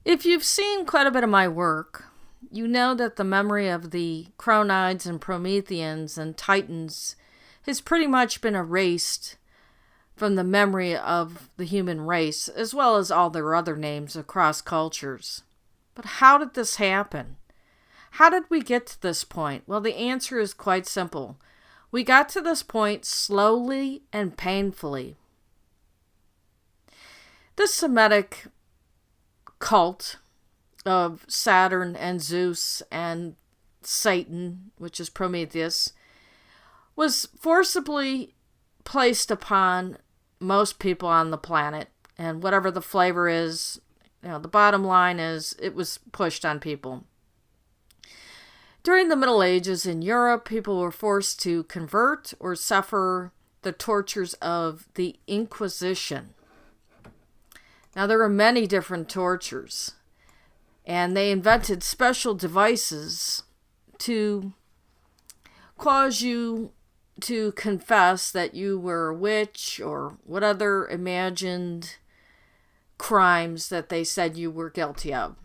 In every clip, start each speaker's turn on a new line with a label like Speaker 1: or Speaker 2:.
Speaker 1: If you've seen quite a bit of my work, you know that the memory of the Cronides and Prometheans and Titans has pretty much been erased from the memory of the human race, as well as all their other names across cultures. But how did this happen? How did we get to this point? Well, the answer is quite simple. We got to this point slowly and painfully. This Semitic cult of Saturn and Zeus and Satan, which is Prometheus, was forcibly placed upon most people on the planet. And whatever the flavor is, the bottom line is it was pushed on people. During the Middle Ages in Europe, people were forced to convert or suffer the tortures of the Inquisition. Now, there are many different tortures, and they invented special devices to cause you to confess that you were a witch or what other imagined crimes that they said you were guilty of.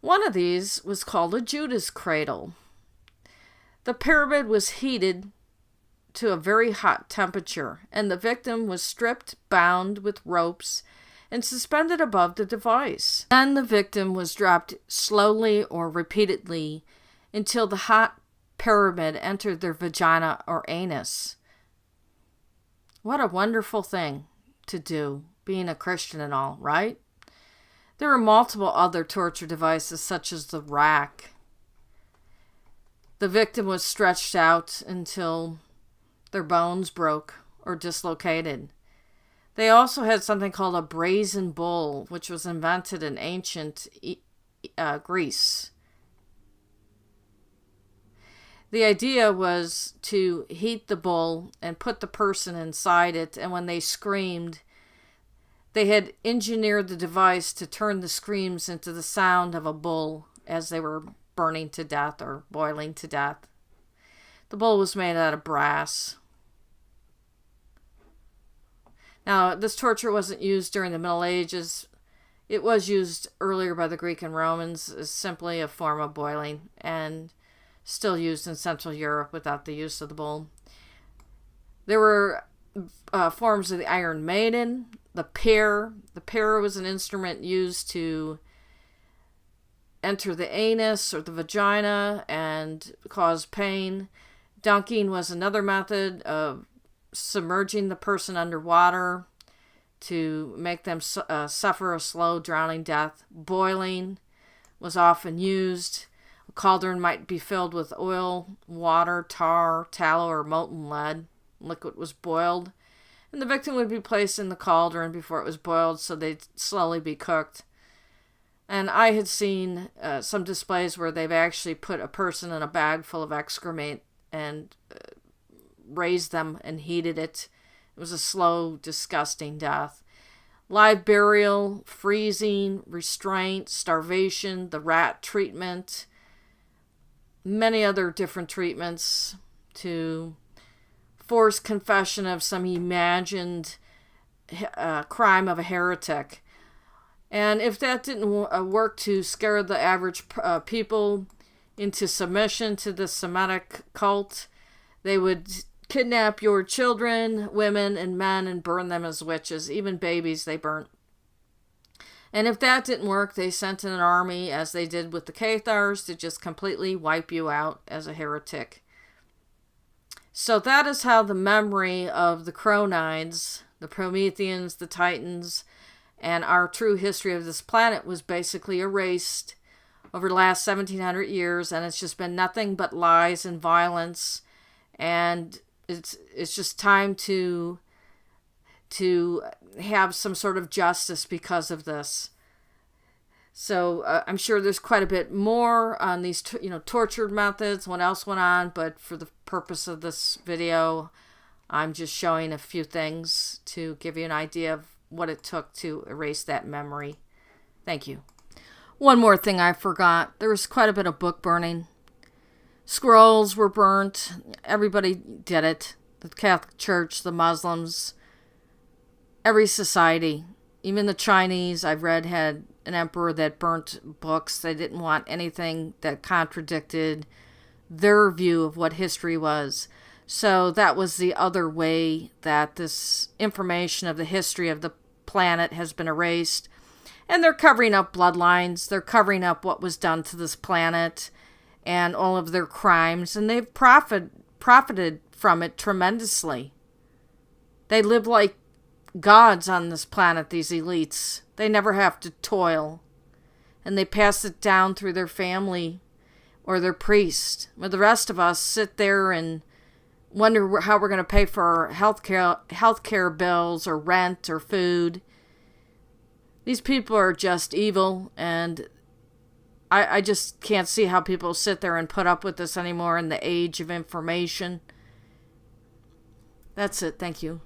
Speaker 1: One of these was called a Judas cradle. The pyramid was heated to a very hot temperature, and the victim was stripped, bound with ropes, and suspended above the device. Then the victim was dropped slowly or repeatedly until the hot pyramid entered their vagina or anus. What a wonderful thing to do, being a Christian and all, right? There are multiple other torture devices, such as the rack. The victim was stretched out until their bones broke or dislocated. They also had something called a brazen bull, which was invented in ancient Greece. The idea was to heat the bull and put the person inside it, and when they screamed, they had engineered the device to turn the screams into the sound of a bull as they were burning to death or boiling to death. The bull was made out of brass. Now, this torture wasn't used during the Middle Ages. It was used earlier by the Greek and Romans as simply a form of boiling, and still used in Central Europe without the use of the bull. There were forms of the Iron Maiden, the pyre. The pyre was an instrument used to enter the anus or the vagina and cause pain. Dunking was another method of submerging the person underwater to make them suffer a slow drowning death. Boiling was often used. A cauldron might be filled with oil, water, tar, tallow, or molten lead. Liquid was boiled, and the victim would be placed in the cauldron before it was boiled so they'd slowly be cooked. And I had seen some displays where they've actually put a person in a bag full of excrement and raised them and heated it. It was a slow, disgusting death. Live burial, freezing, restraint, starvation, the rat treatment, many other different treatments to force confession of some imagined crime of a heretic. And if that didn't work to scare the average people into submission to the Semitic cult, they would kidnap your children, women, and men and burn them as witches. Even babies they burnt. And if that didn't work, they sent in an army, as they did with the Cathars, to just completely wipe you out as a heretic. So that is how the memory of the Cronides, the Prometheans, the Titans, and our true history of this planet was basically erased over the last 1700 years, and it's just been nothing but lies and violence, and it's just time to have some sort of justice because of this. So I'm sure there's quite a bit more on these tortured methods, what else went on, but for the purpose of this video, I'm just showing a few things to give you an idea of what it took to erase that memory. Thank you. One more thing I forgot. There was quite a bit of book burning. Scrolls were burnt. Everybody did it. The Catholic Church, the Muslims, every society Even the Chinese, I've read, had an emperor that burnt books. They didn't want anything that contradicted their view of what history was. So that was the other way that this information of the history of the planet has been erased. And they're covering up bloodlines. They're covering up what was done to this planet and all of their crimes. And they've profited from it tremendously. They live like gods on this planet, these elites. They never have to toil. And they pass it down through their family or their priest. Where the rest of us sit there and wonder how we're going to pay for our healthcare bills or rent or food. These people are just evil, and I just can't see how people sit there and put up with this anymore in the age of information. That's it. Thank you.